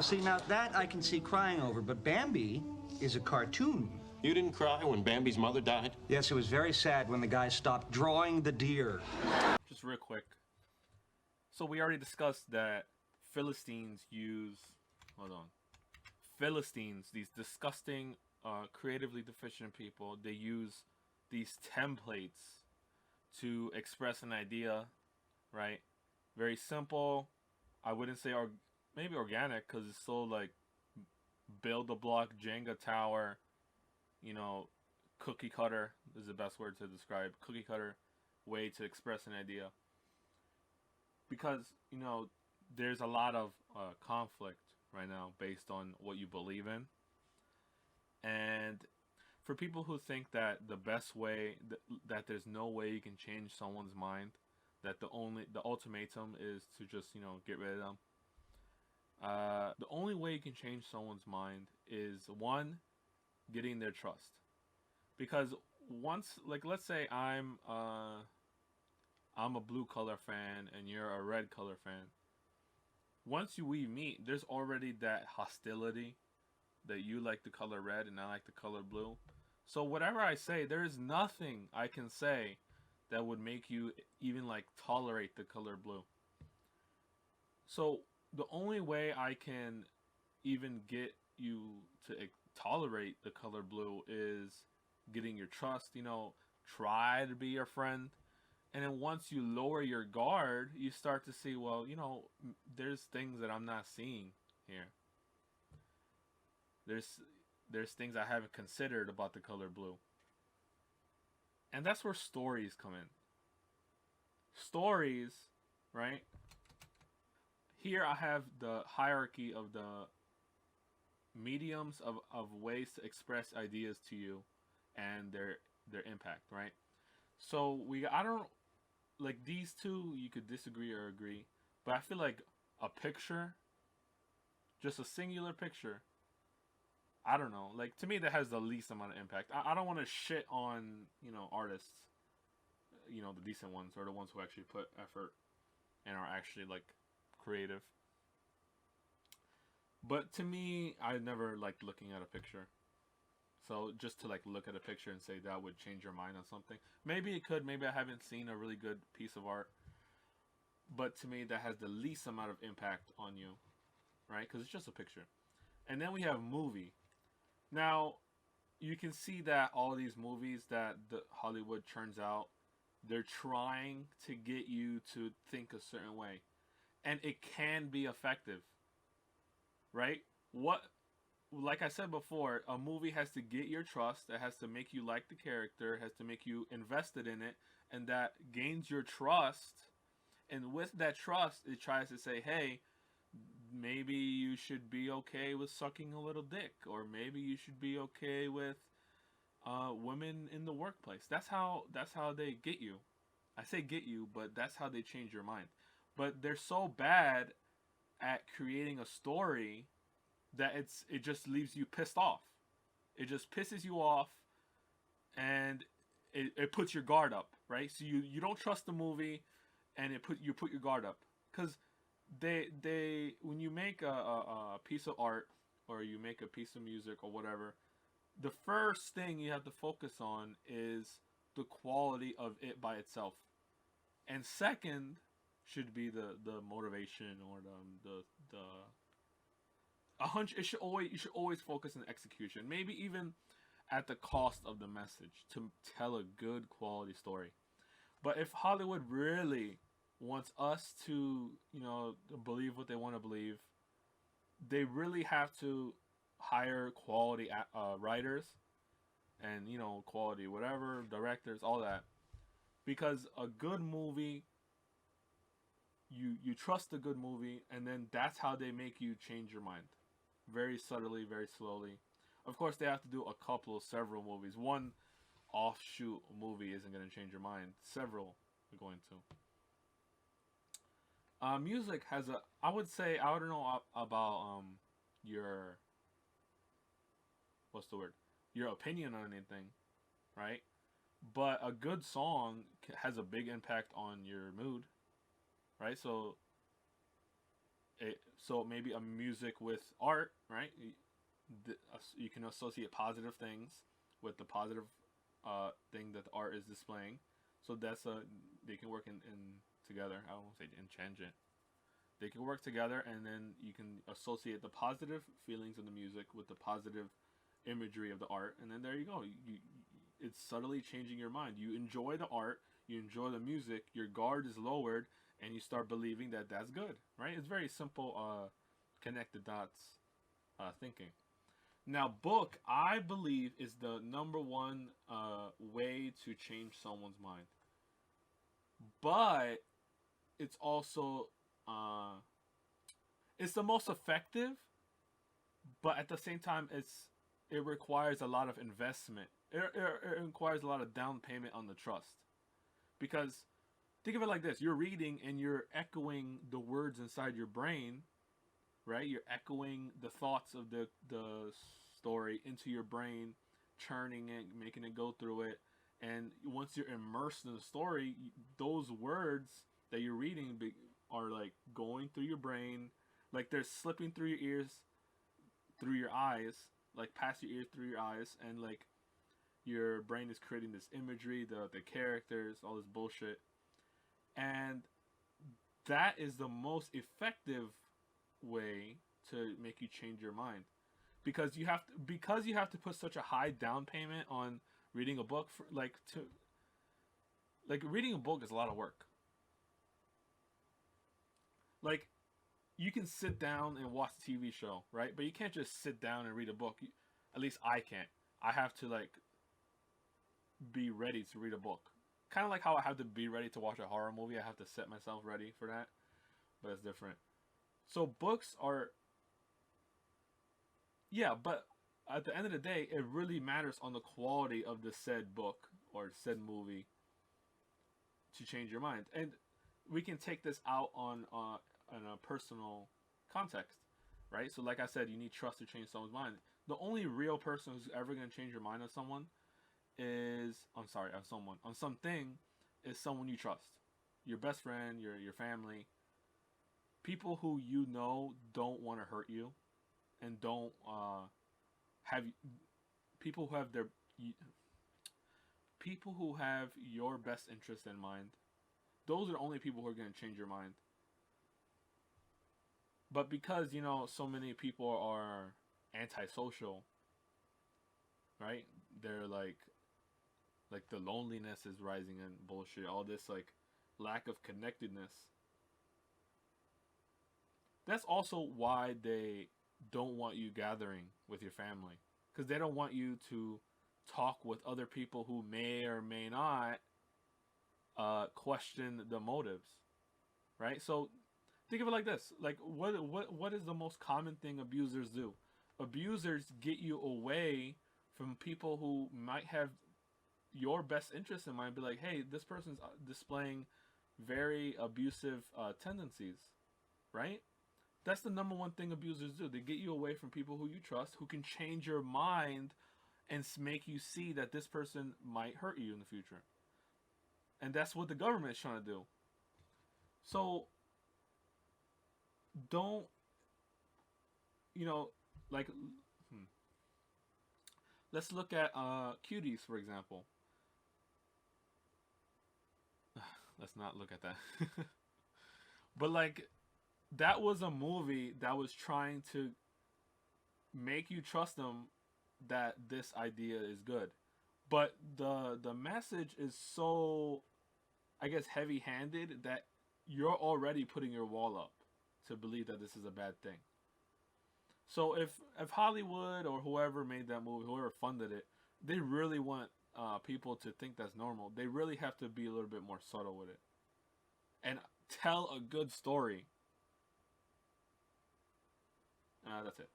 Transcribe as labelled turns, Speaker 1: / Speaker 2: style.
Speaker 1: Well, see, now that I can see crying over, but Bambi is a cartoon.
Speaker 2: You didn't cry when Bambi's mother died?
Speaker 1: Yes, it was very sad when the guy stopped drawing the deer.
Speaker 3: Just real quick. So we already discussed that Philistines use... Hold on. Philistines, these disgusting, creatively deficient people, they use these templates to express an idea, right? Very simple. I wouldn't say maybe organic, because it's so like build a block Jenga tower, you know, cookie cutter is the best word to describe, cookie cutter way to express an idea. Because, you know, there's a lot of conflict right now based on what you believe in. And for people who think that the best way, that there's no way you can change someone's mind, that the ultimatum is to just, you know, get rid of them. The only way you can change someone's mind is, one, getting their trust. Because once, like, let's say I'm a blue color fan and you're a red color fan. Once we meet, there's already that hostility, that you like the color red and I like the color blue. So whatever I say, there is nothing I can say that would make you even like tolerate the color blue. So the only way I can even get you to tolerate the color blue is getting your trust, you know, try to be your friend. And then once you lower your guard, you start to see, well, you know, there's things that I'm not seeing here. There's things I haven't considered about the color blue. And that's where stories come in. Stories, right? Here I have the hierarchy of the mediums of ways to express ideas to you and their impact, right? So I don't, like, these two you could disagree or agree, but I feel like a picture, just a singular picture, I don't know, like, to me that has the least amount of impact. I don't want to shit on, you know, artists, you know, the decent ones, or the ones who actually put effort and are actually like creative. But to me, I never liked looking at a picture. So just to like look at a picture and say that would change your mind on something. Maybe it could. Maybe I haven't seen a really good piece of art. But to me, that has the least amount of impact on you. Right? Because it's just a picture. And then we have movie. Now, you can see that all these movies that the Hollywood churns out, they're trying to get you to think a certain way. And it can be effective. Right? Like I said before, a movie has to get your trust. It has to make you like the character. It has to make you invested in it. And that gains your trust. And with that trust, it tries to say, hey, maybe you should be okay with sucking a little dick. Or maybe you should be okay with women in the workplace. That's how they get you. I say get you, but that's how they change your mind. But they're so bad at creating a story that it just leaves you pissed off. It just pisses you off, and it puts your guard up, right? So you don't trust the movie, and you put your guard up, because they when you make a piece of art, or you make a piece of music or whatever, the first thing you have to focus on is the quality of it by itself, and second should be the motivation, or the a hunch. You should always focus on execution. Maybe even at the cost of the message, to tell a good quality story. But if Hollywood really wants us to, you know, believe what they want to believe, they really have to hire quality writers and, you know, quality whatever, directors, all that. Because a good movie, you trust a good movie, and then that's how they make you change your mind. Very subtly, very slowly. Of course, they have to do several movies. One offshoot movie isn't going to change your mind. Several are going to. Music has I would say, I don't know about your, what's the word? Your opinion on anything, right? But a good song has a big impact on your mood, right? So So maybe a music with art, right? You can associate positive things with the positive thing that the art is displaying. So they can work in together. I won't say in tangent. They can work together, and then you can associate the positive feelings of the music with the positive imagery of the art, and then there you go. It's subtly changing your mind. You enjoy the art, you enjoy the music, your guard is lowered, and you start believing that that's good, right? It's very simple, connect the dots thinking. Now, book, I believe, is the number one way to change someone's mind. But it's also it's the most effective, but at the same time, it requires a lot of investment. It requires a lot of down payment on the trust, because think of it like this: you're reading and you're echoing the words inside your brain, right? You're echoing the thoughts of the story into your brain, churning it, making it go through it, and once you're immersed in the story, those words that you're reading are like going through your brain, like they're slipping through your ears, through your eyes, like past your ears, through your eyes, and like your brain is creating this imagery, the characters, all this bullshit. And that is the most effective way to make you change your mind, because you have to put such a high down payment on reading a book. Reading a book is a lot of work. Like, you can sit down and watch a TV show, right? But you can't just sit down and read a book. At least I can't. I have to like be ready to read a book. Kind of like how I have to be ready to watch a horror movie. I have to set myself ready for that. But it's different. So books are, yeah, but at the end of the day, it really matters on the quality of the said book or said movie to change your mind. And we can take this out on a personal context, right? So like I said, you need trust to change someone's mind. The only real person who's ever going to change your mind on something is someone you trust. Your best friend, your family, people who you know don't want to hurt you, and don't have people who have your best interest in mind. Those are the only people who are going to change your mind. But because, so many people are antisocial, right? They're like the loneliness is rising and bullshit. All this like lack of connectedness. That's also why they don't want you gathering with your family, because they don't want you to talk with other people who may or may not question the motives, right? So think of it like this: like what is the most common thing abusers do? Abusers get you away from people who might have your best interest in mind. Be like, hey, this person's displaying very abusive tendencies, right? That's the number one thing abusers do. They get you away from people who you trust, who can change your mind and make you see that this person might hurt you in the future. And that's what the government is trying to do. So don't, like, let's look at cuties, for example. Let's not look at that. But like, that was a movie that was trying to make you trust them that this idea is good. But the message is so, I guess, heavy-handed that you're already putting your wall up to believe that this is a bad thing. So if Hollywood or whoever made that movie, whoever funded it, they really want people to think that's normal, they really have to be a little bit more subtle with it and tell a good story. That's it.